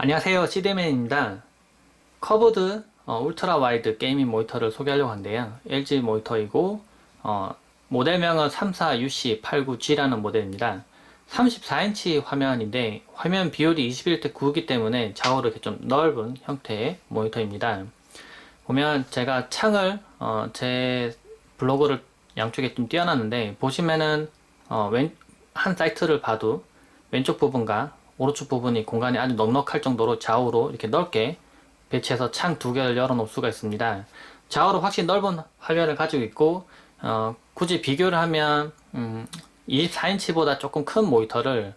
안녕하세요, CD맨입니다. 커브드 울트라 와이드 게이밍 모니터를 소개하려고 하는데요. LG 모니터이고 모델명은 34UC89G라는 모델입니다. 34인치 화면인데 화면 비율이 21대 9이기 때문에 좌우로 이렇게 좀 넓은 형태의 모니터입니다. 보면 제가 창을 제 블로그를 양쪽에 좀 띄워놨는데 보시면은 한 사이트를 봐도 왼쪽 부분과 오른쪽 부분이 공간이 아주 넉넉할 정도로 좌우로 이렇게 넓게 배치해서 창 두 개를 열어 놓을 수가 있습니다. 좌우로 확실히 넓은 화면을 가지고 있고 굳이 비교를 하면 24인치보다 조금 큰 모니터를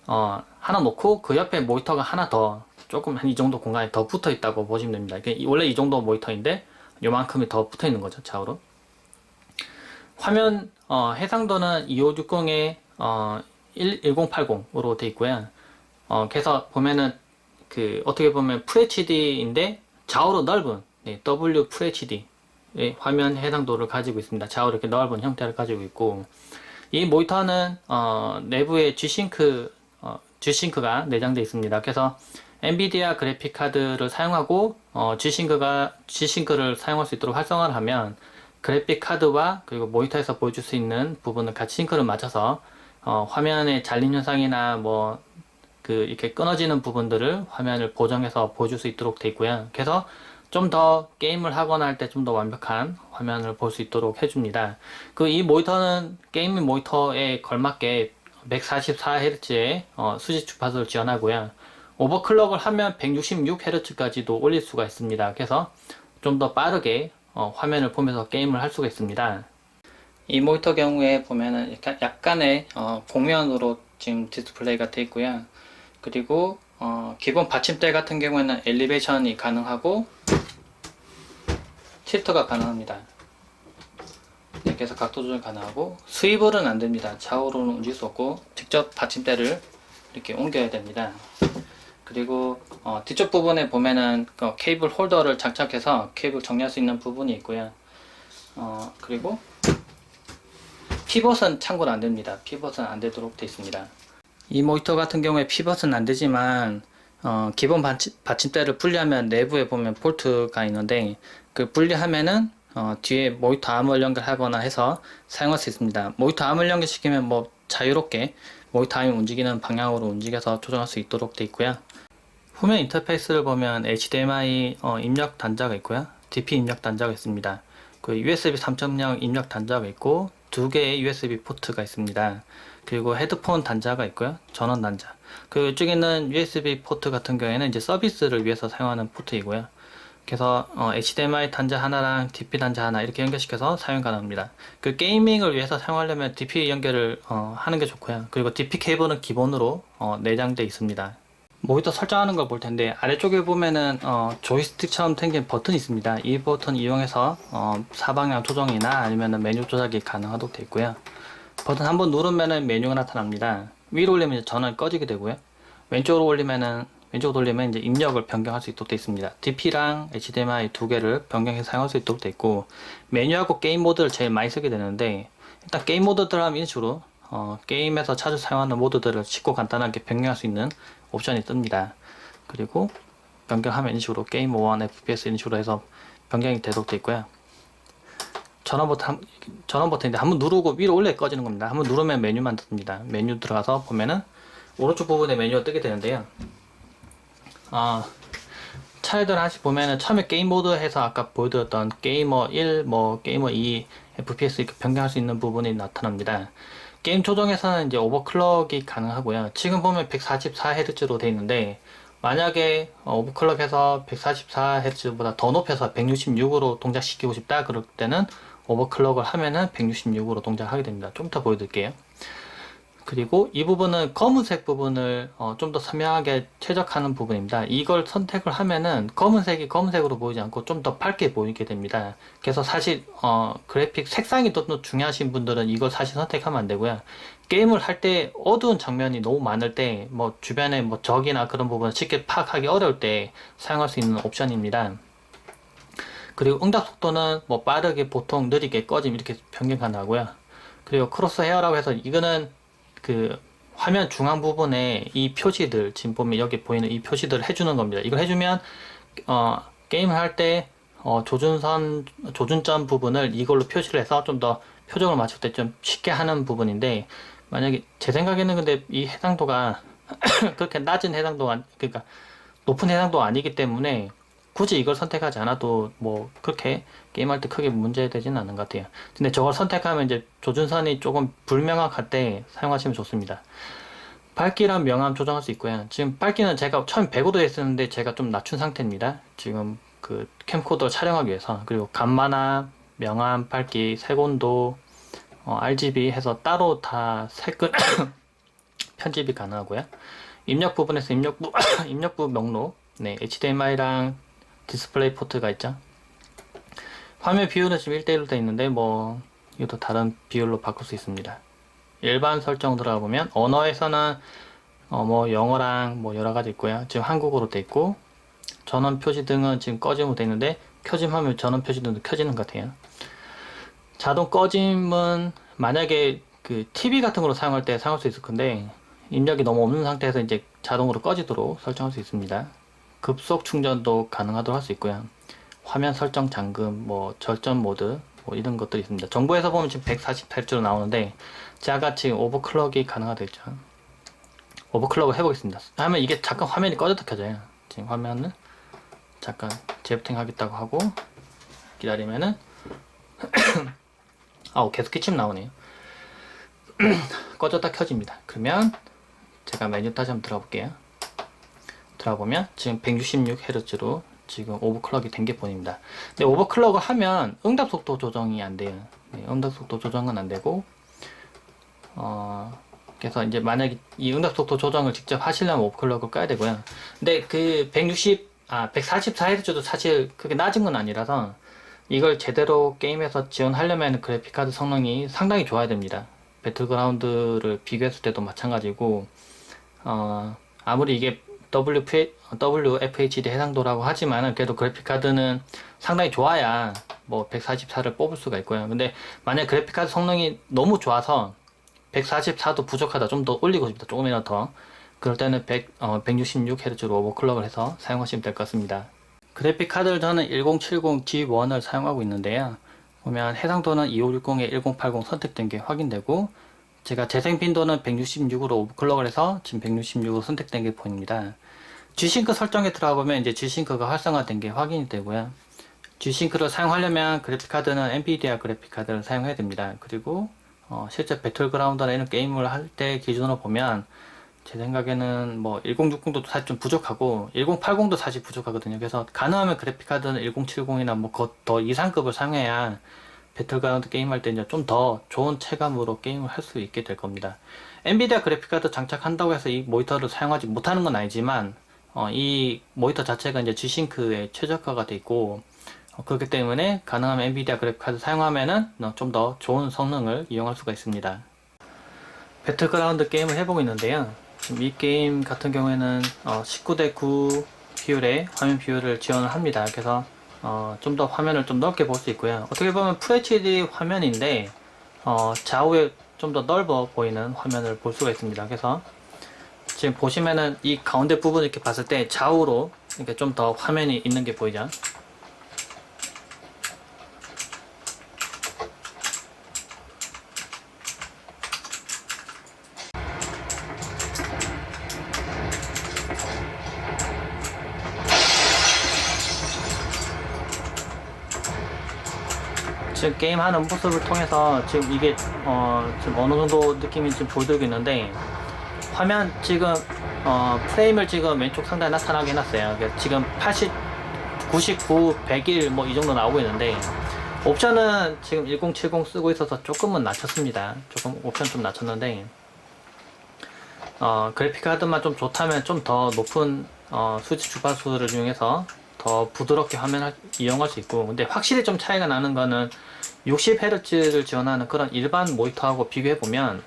하나 놓고 그 옆에 모니터가 하나 더 조금 한 이 정도 공간이 더 붙어 있다고 보시면 됩니다. 원래 이 정도 모니터인데 요만큼이 더 붙어 있는 거죠, 좌우로. 화면 해상도는 2560에 1080으로 되어 있고요. 그래서 보면은 어떻게 보면 FHD인데 좌우로 넓은 W FHD 화면 해상도를 가지고 있습니다. 좌우로 이렇게 넓은 형태를 가지고 있고 이 모니터는 내부에 G싱크가 내장되어 있습니다. 그래서 엔비디아 그래픽 카드를 사용하고 G싱크를 사용할 수 있도록 활성화를 하면 그래픽 카드와 그리고 모니터에서 보여줄 수 있는 부분을 같이 싱크를 맞춰서 화면에 잘림 현상이나 이렇게 끊어지는 부분들을 화면을 보정해서 보여줄 수 있도록 되어 있고요. 그래서 좀 더 게임을 하거나 할 때 좀 더 완벽한 화면을 볼 수 있도록 해줍니다. 이 모니터는 게이밍 모니터에 걸맞게 144Hz의 수직 주파수를 지원하고요. 오버클럭을 하면 166Hz까지도 올릴 수가 있습니다. 그래서 좀 더 빠르게 화면을 보면서 게임을 할 수가 있습니다. 이 모니터 경우에 보면은 약간의 곡면으로 지금 디스플레이가 되어 있고요. 그리고 기본 받침대 같은 경우에는 엘리베이션이 가능하고 틸터가 가능합니다. 이렇게 해서 각도 조절 가능하고 스위블은 안됩니다. 좌우로는 움직일 수 없고 직접 받침대를 이렇게 옮겨야 됩니다. 그리고 뒤쪽 부분에 보면은 케이블 홀더를 장착해서 케이블 정리할 수 있는 부분이 있고요. 그리고 피벗은 참고로 안됩니다. 피벗은 안되도록 되어 있습니다. 이 모니터 같은 경우에 피벗은 안되지만 기본 받침대를 분리하면 내부에 보면 볼트가 있는데 그 분리하면은 뒤에 모니터 암을 연결하거나 해서 사용할 수 있습니다. 모니터 암을 연결시키면 자유롭게 모니터 암이 움직이는 방향으로 움직여서 조정할 수 있도록 되어 있고요. 후면 인터페이스를 보면 HDMI 입력 단자가 있고요. DP 입력 단자가 있습니다. USB 3.0 입력 단자가 있고 두 개의 USB 포트가 있습니다. 그리고 헤드폰 단자가 있고요. 전원 단자. 이쪽에는 USB 포트 같은 경우에는 이제 서비스를 위해서 사용하는 포트이고요. 그래서 HDMI 단자 하나랑 DP 단자 하나 이렇게 연결시켜서 사용 가능합니다. 게이밍을 위해서 사용하려면 DP 연결을 하는 게 좋고요. 그리고 DP 케이블은 기본으로 내장되어 있습니다. 모니터 설정하는 걸 볼 텐데 아래쪽에 보면은 조이스틱처럼 생긴 버튼이 있습니다. 이 버튼 이용해서 사방향 조정이나 아니면 메뉴 조작이 가능하도록 되어 있고요. 버튼 한번 누르면은 메뉴가 나타납니다. 위로 올리면 전원이 꺼지게 되고요. 왼쪽으로 올리면 이제 입력을 변경할 수 있도록 되어 있습니다. DP랑 HDMI 두 개를 변경해서 사용할 수 있도록 되어 있고 메뉴하고 게임 모드를 제일 많이 쓰게 되는데 일단 게임 모드들 하면 이런 식으로 게임에서 자주 사용하는 모드들을 쉽고 간단하게 변경할 수 있는 옵션이 뜹니다. 그리고 변경하면 이런 식으로 게임 1, FPS 이런 식으로 해서 변경이 되도록 되어 있고요. 전원 버튼인데 한번 누르고 위로 올려 꺼지는 겁니다. 한번 누르면 메뉴만 뜹니다. 메뉴 들어가서 보면은 오른쪽 부분에 메뉴가 뜨게 되는데요. 차례대로 하나씩 보면은 처음에 게임 모드 해서 아까 보여드렸던 게이머 1, 게이머 2, FPS 이렇게 변경할 수 있는 부분이 나타납니다. 게임 조정에서는 이제 오버클럭이 가능하고요. 지금 보면 144Hz로 되어 있는데 만약에 오버클럭해서 144Hz보다 더 높여서 166으로 동작시키고 싶다 그럴 때는 오버클럭을 하면은 166으로 동작하게 됩니다. 좀 이따 보여드릴게요. 그리고 이 부분은 검은색 부분을 좀 더 선명하게 최적화하는 부분입니다. 이걸 선택을 하면은 검은색이 검은색으로 보이지 않고 좀 더 밝게 보이게 됩니다. 그래서 사실 그래픽 색상이 더 중요하신 분들은 이걸 사실 선택하면 안 되고요. 게임을 할 때 어두운 장면이 너무 많을 때 주변에 적이나 그런 부분을 쉽게 파악하기 어려울 때 사용할 수 있는 옵션입니다. 그리고 응답 속도는 빠르게, 보통, 느리게, 꺼짐 이렇게 변경 가능하고요. 그리고 크로스 헤어라고 해서 이거는 화면 중앙 부분에 이 표시들, 지금 보면 여기 보이는 이 표시들을 해주는 겁니다. 이걸 해주면 게임을 할 때 조준점 부분을 이걸로 표시를 해서 좀 더 표정을 맞출 때 좀 쉽게 하는 부분인데, 만약에 제 생각에는 근데 이 해상도가 그렇게 낮은 해상도가, 그러니까 높은 해상도가 아니기 때문에 굳이 이걸 선택하지 않아도 뭐 그렇게 게임할 때 크게 문제되지는 않는 것 같아요. 근데 저걸 선택하면 이제 조준선이 조금 불명확할 때 사용하시면 좋습니다. 밝기랑 명암 조정할 수 있고요. 지금 밝기는 제가 처음 105도에 했었는데 제가 좀 낮춘 상태입니다. 지금 그 캠코더를 촬영하기 위해서. 그리고 감마나 명암, 밝기, 색온도, RGB 해서 따로 다 색을 편집이 가능하고요. 입력 부분에서 입력부 목록, 네, HDMI랑 디스플레이 포트가 있죠. 화면 비율은 지금 1대1로 되어 있는데 뭐 이것도 다른 비율로 바꿀 수 있습니다. 일반 설정 들어가 보면 언어에서는 뭐 영어랑 뭐 여러 가지 있고요. 지금 한국어로 돼 있고, 전원 표시 등은 지금 꺼짐으로 돼 있는데 켜짐하면 전원 표시 등도 켜지는 것 같아요. 자동 꺼짐은 만약에 그 TV 같은 걸로 사용할 때 사용할 수 있을 건데, 입력이 너무 없는 상태에서 이제 자동으로 꺼지도록 설정할 수 있습니다. 급속 충전도 가능하도록 할 수 있고요. 화면 설정 잠금, 뭐 절전 모드, 뭐 이런 것들이 있습니다. 정보에서 보면 지금 148Hz로 나오는데 제가 지금 오버클럭이 가능하겠죠. 오버클럭을 해보겠습니다. 하면 이게 잠깐 화면이 꺼졌다 켜져요. 지금 화면을 잠깐 재부팅 하겠다고 하고 기다리면은 계속 기침 나오네요. 꺼졌다 켜집니다. 그러면 제가 메뉴 다시 한번 들어볼게요. 들어보면 지금 166Hz로 지금 오버클럭이 된 게 보입니다. 근데 오버클럭을 하면 응답 속도 조정이 안 돼요. 네, 응답 속도 조정은 안 되고, 그래서 이제 만약에 이 응답 속도 조정을 직접 하시려면 오버클럭을 꺼야 되고요. 근데 그 144Hz도 사실 그렇게 낮은 건 아니라서 이걸 제대로 게임에서 지원하려면 그래픽카드 성능이 상당히 좋아야 됩니다. 배틀그라운드를 비교했을 때도 마찬가지고, 아무리 이게 WFHD 해상도라고 하지만은 그래도 그래픽카드는 상당히 좋아야 뭐 144를 뽑을 수가 있고요. 근데 만약 그래픽카드 성능이 너무 좋아서 144도 부족하다, 좀 더 올리고 싶다, 조금이라도 더, 그럴 때는 166Hz로 오버클럭을 해서 사용하시면 될 것 같습니다. 그래픽카드를 저는 1070G1을 사용하고 있는데요. 보면 해상도는 2560에 1080 선택된 게 확인되고, 제가 재생 빈도는 166으로 오버클럭을 해서 지금 166으로 선택된 게 보입니다. G싱크 설정에 들어가 보면 이제 G싱크가 활성화된 게 확인이 되고요. G싱크를 사용하려면 그래픽카드는 엔비디아 그래픽카드를 사용해야 됩니다. 그리고 실제 배틀그라운드나 이런 게임을 할 때 기준으로 보면 제 생각에는 뭐 1060도 사실 좀 부족하고 1080도 사실 부족하거든요. 그래서 가능하면 그래픽카드는 1070이나 뭐 더 이상급을 사용해야 배틀그라운드 게임할 때 이제 좀 더 좋은 체감으로 게임을 할 수 있게 될 겁니다. 엔비디아 그래픽카드 장착한다고 해서 이 모니터를 사용하지 못하는 건 아니지만, 이 모니터 자체가 이제 G싱크에 최적화가 되어 있고, 그렇기 때문에 가능하면 엔비디아 그래픽카드 사용하면은 좀 더 좋은 성능을 이용할 수가 있습니다. 배틀그라운드 게임을 해보고 있는데요. 지금 이 게임 같은 경우에는 19대9 비율의 화면 비율을 지원을 합니다. 그래서 좀 더 화면을 좀 넓게 볼 수 있고요. 어떻게 보면 FHD 화면인데 좌우에 좀 더 넓어 보이는 화면을 볼 수가 있습니다. 그래서 지금 보시면은 이 가운데 부분 이렇게 봤을 때 좌우로 이렇게 좀 더 화면이 있는 게 보이죠. 지금 게임하는 모습을 통해서 지금 이게 지금 어느 정도 느낌이 지금 보여드리고 있는데, 화면 지금 프레임을 지금 왼쪽 상단에 나타나게 해놨어요. 지금 80, 99, 101 뭐 이 정도 나오고 있는데, 옵션은 지금 1070 쓰고 있어서 조금은 낮췄습니다. 조금 옵션 좀 낮췄는데, 그래픽카드만 좀 좋다면 좀 더 높은 수치 주파수를 이용해서 더 부드럽게 화면을 이용할 수 있고, 근데 확실히 좀 차이가 나는 거는 60Hz를 지원하는 그런 일반 모니터하고 비교해보면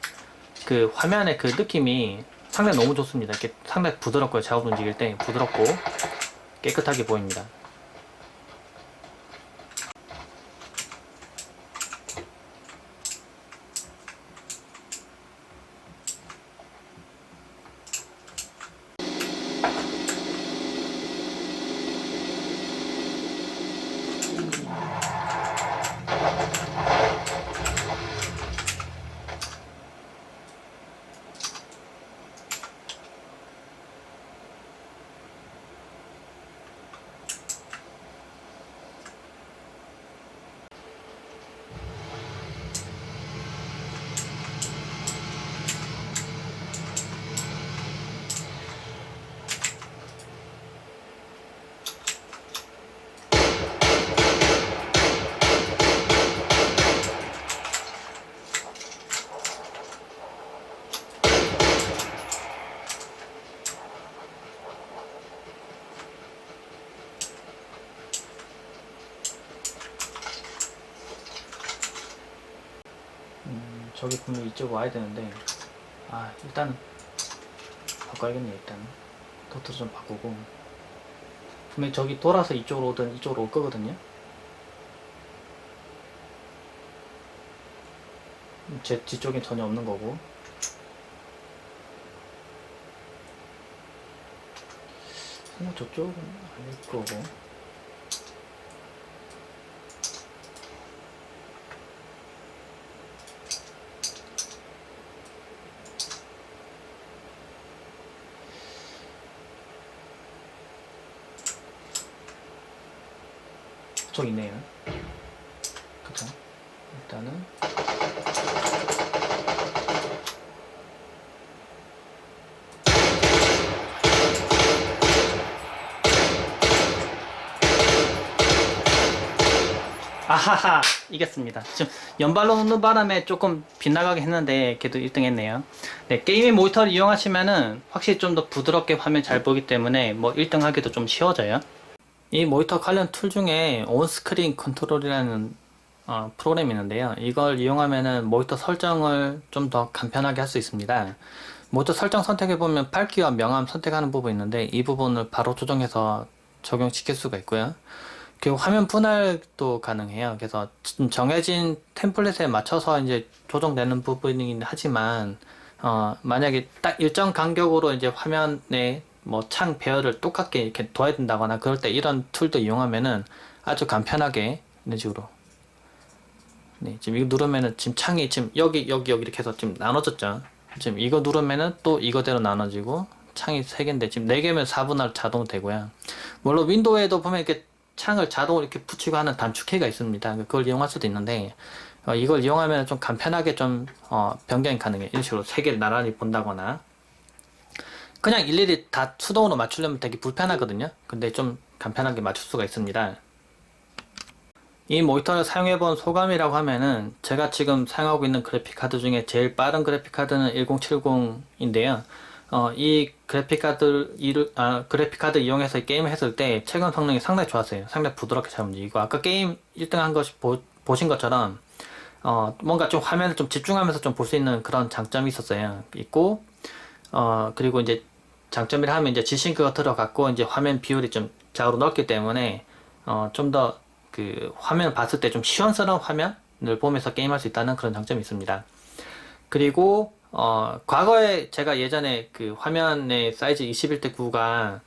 그 화면의 그 느낌이 상당히 너무 좋습니다. 이렇게 상당히 부드럽고요. 좌우로 움직일 때 부드럽고 깨끗하게 보입니다. 저기 분명히 이쪽으로 와야 되는데, 일단 바꿔야겠네요. 일단 도트를 좀 바꾸고, 분명히 저기 돌아서 이쪽으로 오든 이쪽으로 올 거거든요. 제 뒤쪽엔 전혀 없는 거고, 저쪽은 아닐 거고. 저기 있네요. 그쵸? 일단은 아하하, 이겼습니다. 지금 연발로 놓는 바람에 조금 빗나가게 했는데 걔도 1등 했네요. 네, 게이밍 모니터를 이용하시면은 확실히 좀 더 부드럽게 화면 잘 보기 때문에 뭐 1등 하기도 좀 쉬워져요. 이 모니터 관련 툴 중에 온스크린 컨트롤이라는 프로그램이 있는데요. 이걸 이용하면은 모니터 설정을 좀 더 간편하게 할 수 있습니다. 모니터 설정 선택해보면 밝기와 명암 선택하는 부분이 있는데 이 부분을 바로 조정해서 적용시킬 수가 있고요. 그리고 화면 분할도 가능해요. 그래서 정해진 템플릿에 맞춰서 이제 조정되는 부분이긴 하지만, 만약에 딱 일정 간격으로 이제 화면에 뭐 창 배열을 똑같게 이렇게 둬야 된다거나 그럴 때 이런 툴도 이용하면은 아주 간편하게 이런 식으로. 네, 지금 이거 누르면은 지금 창이 지금 여기 이렇게 해서 지금 나눠졌죠. 지금 이거 누르면은 또 이거대로 나눠지고 창이 3개인데 지금 4개면 4분할 자동 되고요. 물론 윈도우에도 보면 이렇게 창을 자동으로 이렇게 붙이고 하는 단축키가 있습니다. 그걸 이용할 수도 있는데, 이걸 이용하면 좀 간편하게 좀, 변경이 가능해요. 이런 식으로 3개를 나란히 본다거나. 그냥 일일이 다 수동으로 맞추려면 되게 불편하거든요. 근데 좀 간편하게 맞출 수가 있습니다. 이 모니터를 사용해본 소감이라고 하면은, 제가 지금 사용하고 있는 그래픽카드 중에 제일 빠른 그래픽카드는 1070인데요. 이 그래픽카드 이용해서 게임을 했을 때 체감 성능이 상당히 좋았어요. 상당히 부드럽게 잘 움직이고, 아까 게임 1등 한 것이 보신 것처럼, 뭔가 좀 화면을 좀 집중하면서 좀 볼 수 있는 그런 장점이 있고, 그리고 이제 장점이라 하면 이제 G싱크가 들어갔고, 이제 화면 비율이 좀 좌우로 넓기 때문에, 좀 더 그 화면을 봤을 때 좀 시원스러운 화면을 보면서 게임할 수 있다는 그런 장점이 있습니다. 그리고 과거에 제가 예전에 그 화면의 사이즈 21대 9가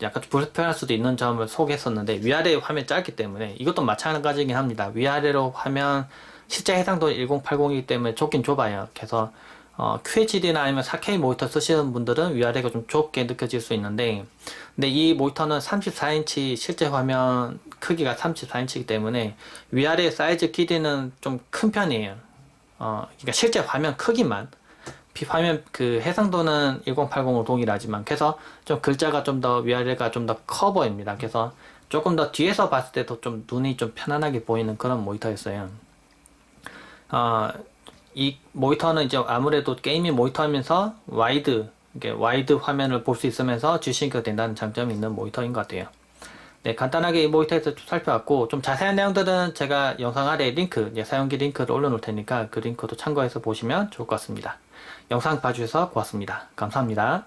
약간 좀 불편할 수도 있는 점을 소개했었는데 위아래 화면 짧기 때문에 이것도 마찬가지긴 합니다. 위아래로 화면 실제 해상도 1080이기 때문에 좁긴 좁아요. 그래서 QHD나 아니면 4K 모니터 쓰시는 분들은 위아래가 좀 좁게 느껴질 수 있는데, 근데 이 모니터는 34인치 실제 화면 크기가 34인치이기 때문에 위아래 사이즈 길이는 좀 큰 편이에요. 그러니까 실제 화면 크기만, 화면 그 해상도는 1080으로 동일하지만, 그래서 좀 글자가 좀 더 위아래가 좀 더 커 보입니다. 그래서 조금 더 뒤에서 봤을 때도 좀 눈이 좀 편안하게 보이는 그런 모니터였어요. 이 모니터는 이제 아무래도 게이밍 모니터면서 와이드 화면을 볼 수 있으면서 G싱크가 된다는 장점이 있는 모니터인 것 같아요. 네, 간단하게 이 모니터에서 좀 살펴봤고, 좀 자세한 내용들은 제가 영상 아래에 사용기 링크를 올려놓을 테니까 그 링크도 참고해서 보시면 좋을 것 같습니다. 영상 봐주셔서 고맙습니다. 감사합니다.